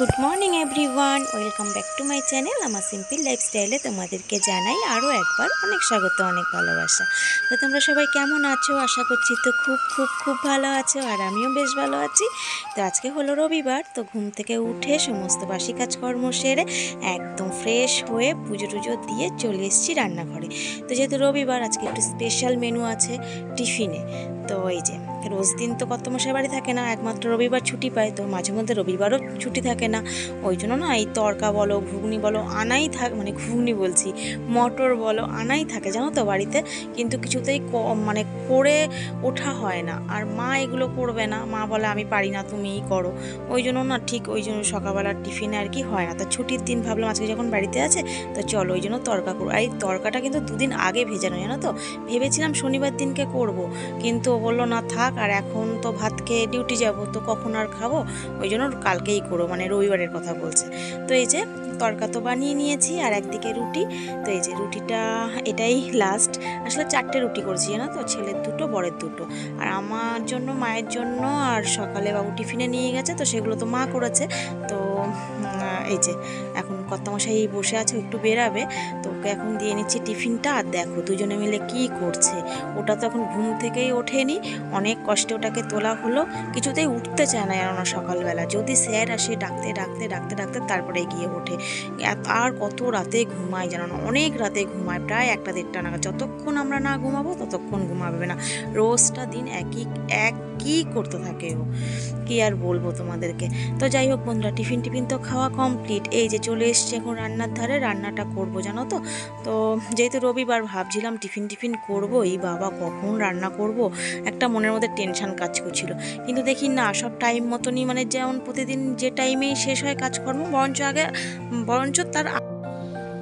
Good morning everyone, welcome back to my channel. আমার simple লাইফস্টাইলে তোমাদেরকে জানাই আরও একবার অনেক স্বাগত, অনেক ভালোবাসা। তো তোমরা সবাই কেমন আছো? আশা করছি তো খুব খুব খুব ভালো আছো, আর আমিও বেশ ভালো আছি। তো আজকে হলো রবিবার, তো ঘুম থেকে উঠে সমস্ত বাসি কাজকর্ম সেরে একদম ফ্রেশ হয়ে পুজো টুজো দিয়ে চলে এসেছি রান্নাঘরে। তো যেহেতু রবিবার, আজকে একটু স্পেশাল মেনু আছে টিফিনে। তো এই যে রোজ দিন তো কর্তামশাই বাড়ি থাকে না, একমাত্র রবিবার ছুটি পায়, তো মাঝে মধ্যে রবিবারও ছুটি থাকে না। ওই জন্য না এই তড়কা বলো ঘুগনি বলো আনাই থাক, মানে ঘুগনি বলছি, মটর বলো আনাই থাকে জানো তো বাড়িতে। কিন্তু কিছুতেই মানে করে ওঠা হয় না, আর মা এগুলো করবে না, মা বলে আমি পারি না তুমিই করো। ওই জন্য না ঠিক ওই জন্য সকালবেলার টিফিনে আর কি হয় না। তা ছুটির দিন ভাবলাম আজকে যখন বাড়িতে আছে তো চলো ওই জন্য তড়কা করবো। আর এই তড়কাটা কিন্তু দুদিন আগে ভেজানো জানো তো। ভেবেছিলাম শনিবার দিনকে করব, কিন্তু ও বললো না থাক, আর এখন তো ভাত খেয়ে ডিউটি যাব, তো কখন আর খাবো, ওই জন্য কালকেই করো, মানে রবিবারের কথা বলছে। তো এই যে তড়কা তো বানিয়ে নিয়েছি, আর একদিকে রুটি। তো এই যে রুটিটা এটাই লাস্ট, আসলে 4টে রুটি করেছি জানো তো, ছেলের 2টো বরের 2টো, আর আমার জন্য মায়ের জন্য। আর সকালে বাবু টিফিনে নিয়ে গেছে, তো সেগুলো তো মা করেছে। তো এই যে এখন কর্তামশাই বসে আছে, একটু বেরাবে, তো ওকে এখন দিয়ে নিচ্ছি টিফিনটা। আর দেখো দুজনে মিলে কি করছে, ওটা তো এখন ঘুম থেকেই ওঠেনি, অনেক কষ্টে ওটাকে তোলা হলো, কিছুতেই উঠতে চায় না জানো না সকালবেলা। যদি স্যার আসে ডাকতে ডাকতে ডাকতে ডাকতে তারপরে গিয়ে ওঠে। আর কত রাতে ঘুমায় জানো না, অনেক রাতে ঘুমায়, প্রায় 1টা 1:30 নাগাদ। যতক্ষণ আমরা না ঘুমাবো ততক্ষণ ঘুমাবে না, রোজটা দিন একই করতে থাকে ও, কি আর বলবো তোমাদেরকে। তো যাই হোক বন্ধুরা, টিফিন তো খাওয়া কমপ্লিট, এই যে চলে এসছে এখন রান্নার ধারে, রান্নাটা করবো জানো তো। তো যেহেতু রবিবার ভাবছিলাম টিফিন করবো, এই বাবা কখন রান্না করব, একটা মনের মধ্যে টেনশন কাজ করছিল। কিন্তু দেখি না, সব টাইম মতনই, মানে যেমন প্রতিদিন যে টাইমেই শেষ হয় কাজকর্ম, বরঞ্চ তার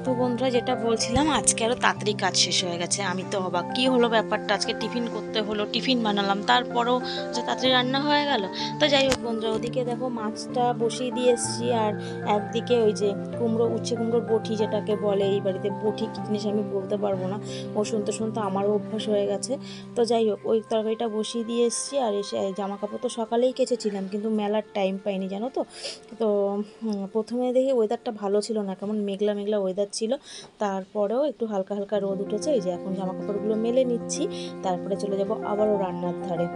তো বন্ধুরা যেটা বলছিলাম, আজকে আরও তাড়াতাড়ি কাজ শেষ হয়ে গেছে। আমি তো অবাক, কী হলো ব্যাপারটা, আজকে টিফিন করতে হলো, টিফিন বানালাম, তারপরেও যে তাড়াতাড়ি রান্না হয়ে গেল। তো যাই হোক বন্ধুরা, ওদিকে দেখো মাছটা বসিয়ে দিয়ে এসেছি, আর একদিকে ওই যে উচ্ছে কুমড়োর বটি যেটাকে বলে, এই বাড়িতে বটি কী জিনিস আমি বলতে পারবো না, ও শুনতে শুনতে আমারও অভ্যাস হয়ে গেছে। তো যাই হোক ওই তরকারিটা বসিয়ে দিয়ে এসেছি, আর এসে জামা কাপড় তো সকালেই কেচেছিলাম, কিন্তু মেলার টাইম পাইনি জানো তো। তো প্রথমে দেখি ওয়েদারটা ভালো ছিল না, কেমন মেঘলা মেঘলা ওয়েদার ছিল, তারপরেও একটু হালকা হালকা রোদ উঠেছে। এই যে এখন জামা কাপড়গুলো মেলে নিচ্ছি, তারপরে চলে যাব আবারও রান্নার ধারে।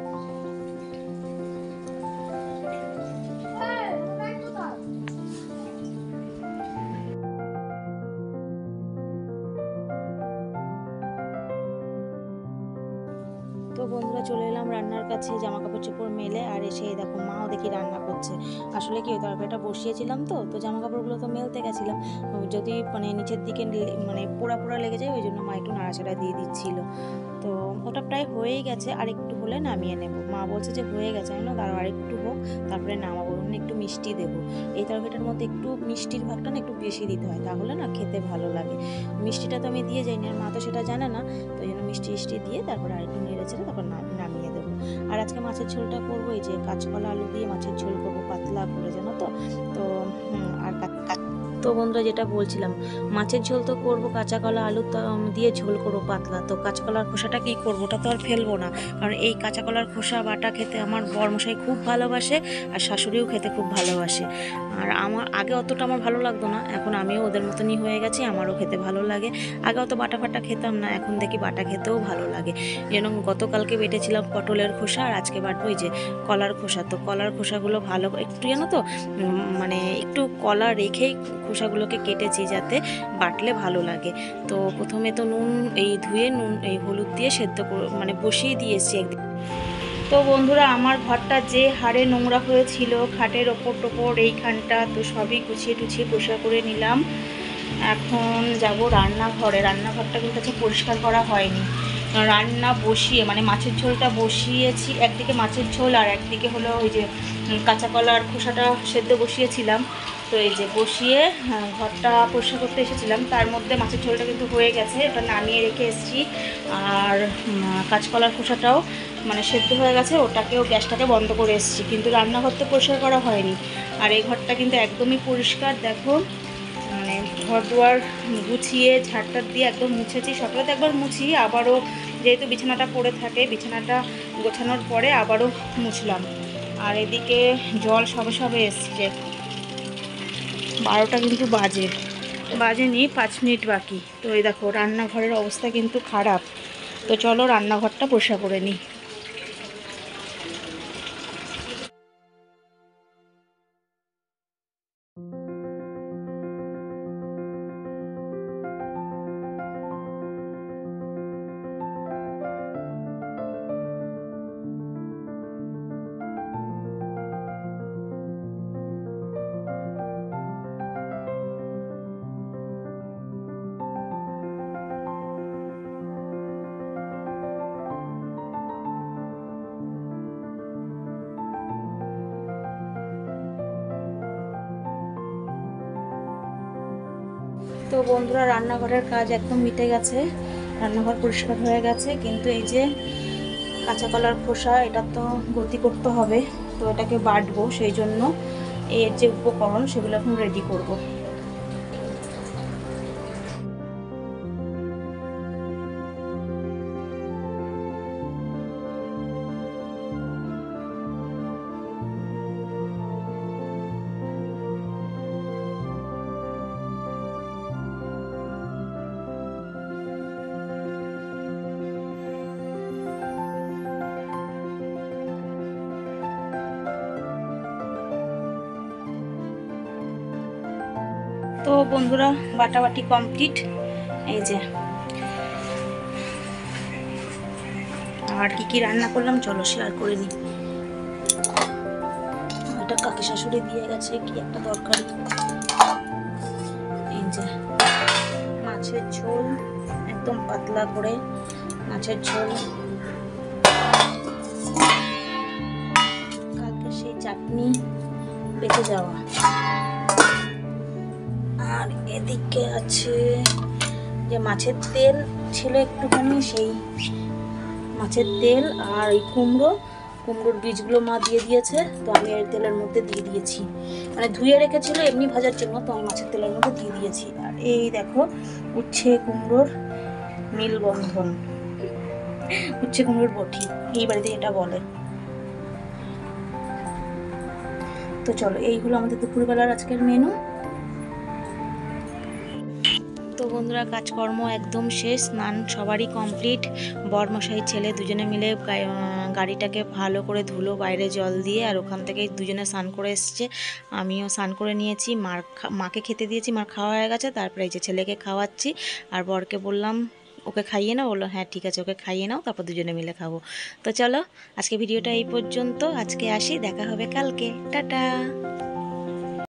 তো বন্ধুরা চলে এলাম রান্নার কাছে, জামা কাপড় চোপড় মেলে, আর এসে দেখো মাও দেখি রান্না করছে। আসলে কি তরকারিটা বসিয়েছিলাম, তো জামা কাপড়গুলো তো মেলতে গেছিলাম, যদি মানে নিচের দিকে মানে পোড়া পোড়া লেগে যায়, ওই জন্য মা একটু নাড়াচাড়া দিয়ে দিচ্ছিল। তো ওটা প্রায় হয়েই গেছে, আর একটু হলে নামিয়ে নেব। মা বলছে যে হয়ে গেছে, আমি না দাঁড়াও আর একটু হোক তারপরে নামাবো, মানে একটু মিষ্টি দেবো। এই তরকারিটার মধ্যে একটু মিষ্টির ভাগটা না একটু বেশি দিতে হয়, তাহলে না খেতে ভালো লাগে। মিষ্টিটা তো আমি দিয়ে যাইনি, আর মা তো সেটা জানে না, তো এই জন্য মিষ্টি দিয়ে তারপরে আর একটু নেড়ে ছেড়ে তারপর নামিয়ে দেবো। আর আজকে মাছের ঝোলটা করবো, এই যে কাঁচকলা আলু দিয়ে মাছের ঝোল করবো, পাতলা করে জানো তো। তো আর তো বন্ধুরা যেটা বলছিলাম, মাছের ঝোল তো করবো, কাঁচা কলা আলু দিয়ে ঝোল করবো পাতলা। তো কাঁচা কলার খোসাটা কী করবো, ওটা তো আর ফেলবো না, কারণ এই কাঁচা কলার খোসা বাটা খেতে আমার বরমশাই খুব ভালোবাসে, আর শাশুড়িও খেতে খুব ভালোবাসে। আর আমার আগে অতটা আমার ভালো লাগতো না, এখন আমিও ওদের মতনই হয়ে গেছি, আমারও খেতে ভালো লাগে। আগে অত বাটা ফাটা খেতাম না, এখন দেখি বাটা খেতেও ভালো লাগে। যেন গতকালকে বেটেছিলাম পটলের খোসা, আর আজকে বাটবো এই যে কলার খোসা। তো কলার খোসাগুলো ভালো একটু জানো তো, মানে একটু কলা রেখেই খোসাগুলোকে কেটেছি যাতে বাটলে ভালো লাগে। তো প্রথমে তো নুন ধুয়ে নুন হলুদ দিয়ে সেদ্ধ মানে বসিয়ে দিয়েছি একদিন। তো বন্ধুরা আমার ঘরটা যে হারে নোংরা হয়েছিল, খাটের ওপর টোপর এইখানটা, তো সবই গুছিয়ে টুছিয়ে পরিষ্কার করে নিলাম। এখন যাব রান্নাঘরে, রান্নাঘরটা কিন্তু আজকে পরিষ্কার করা হয়নি। রান্না বসিয়ে মানে মাছের ঝোলটা বসিয়েছি, একদিকে মাছের ঝোল আর একদিকে হলো ওই যে কাঁচা কলার খোসাটা সেদ্ধ বসিয়েছিলাম। তো এই যে বসিয়ে ঘরটা পরিষ্কার করতে এসেছিলাম, তার মধ্যে মাছের ঝোলটা কিন্তু হয়ে গেছে, ওটা নামিয়ে রেখে এসেছি। আর কাঁচকলার খোসাটাও মানে সেদ্ধ হয়ে গেছে, ওটাকেও গ্যাসটাকে বন্ধ করে এসেছি, কিন্তু রান্নাঘর তো পরিষ্কার করা হয়নি। আর এই ঘরটা কিন্তু একদমই পরিষ্কার, দেখো মানে ঘর দুয়ার গুছিয়ে ঝাড়টার দিয়ে একদম মুছেছি। সকালে তো একবার মুছি, আবারও যেহেতু বিছানাটা পড়ে থাকে, বিছানাটা গোছানোর পরে আবারও মুছলাম। আর এদিকে জল সবে সবে এসছে, 12টা কিন্তু বাজেনি, 5 মিনিট বাকি। তো এই দেখো রান্নাঘরের অবস্থা কিন্তু খারাপ। তো চলো রান্নাঘরটা পরিষ্কার করে নিই। তো বন্ধুরা রান্নাঘরের কাজ একদম মিটে গেছে, রান্নাঘর পরিষ্কার হয়ে গেছে। কিন্তু এই যে কাঁচা কলার খোসা, এটা তো গতি করতে হবে, তো এটাকে বাটবো, সেই জন্য এর যে উপকরণ সেগুলো এখন রেডি করব। তো বন্ধুরা বাটাবাটি কমপ্লিট। এই যে আর কি কি রান্না করলাম চলো শেয়ার করে নিই। এটা কাকি শাশুড়ি দিয়ে গেছে কি একটা তরকারি। এই যে মাছের ঝোল, একদম পাতলা করে মাছের ঝোল, কালকে সেই চাটনি বেঁচে যাওয়া। আর এদিকে আছে যে মাছের তেল ছিল একটুখানি, সেই মাছের তেল আর এই কুমড়োর বীজগুলো মা দিয়ে দিয়েছে, তো আমি এই তেলের মধ্যে দিয়ে দিয়েছি, মানে ধুয়ে রেখেছিল এমনি ভাজার জন্য, তো আমি মাছের তেলের মধ্যে দিয়ে দিয়েছি। আর এই দেখো উচ্ছে কুমড়োর নীলবন্ধন, উচ্ছে কুমড়োর বটি এই বাড়িতে এটা বলে। তো চলো এইগুলো আমাদের দুপুরবেলার আজকের মেনু। তো বন্ধুরা কাজকর্ম একদম শেষ, স্নান সবারই কমপ্লিট। বরমশাই ছেলে দুজনে মিলে গাড়িটাকে ভালো করে ধুলো বাইরে জল দিয়ে, আর ওখান থেকে দুজনে স্নান করে এসছে। আমিও স্নান করে নিয়েছি, মাকে খেতে দিয়েছি, মার খাওয়া হয়ে গেছে। তারপরে এই যে ছেলেকে খাওয়াচ্ছি, আর বরকে বললাম ওকে খাইয়ে নাও, বললো হ্যাঁ ঠিক আছে ওকে খাইয়ে নাও, তারপর দুজনে মিলে খাবো। তো চলো আজকে ভিডিওটা এই পর্যন্ত, আজকে আসি, দেখা হবে কালকে, টাটা।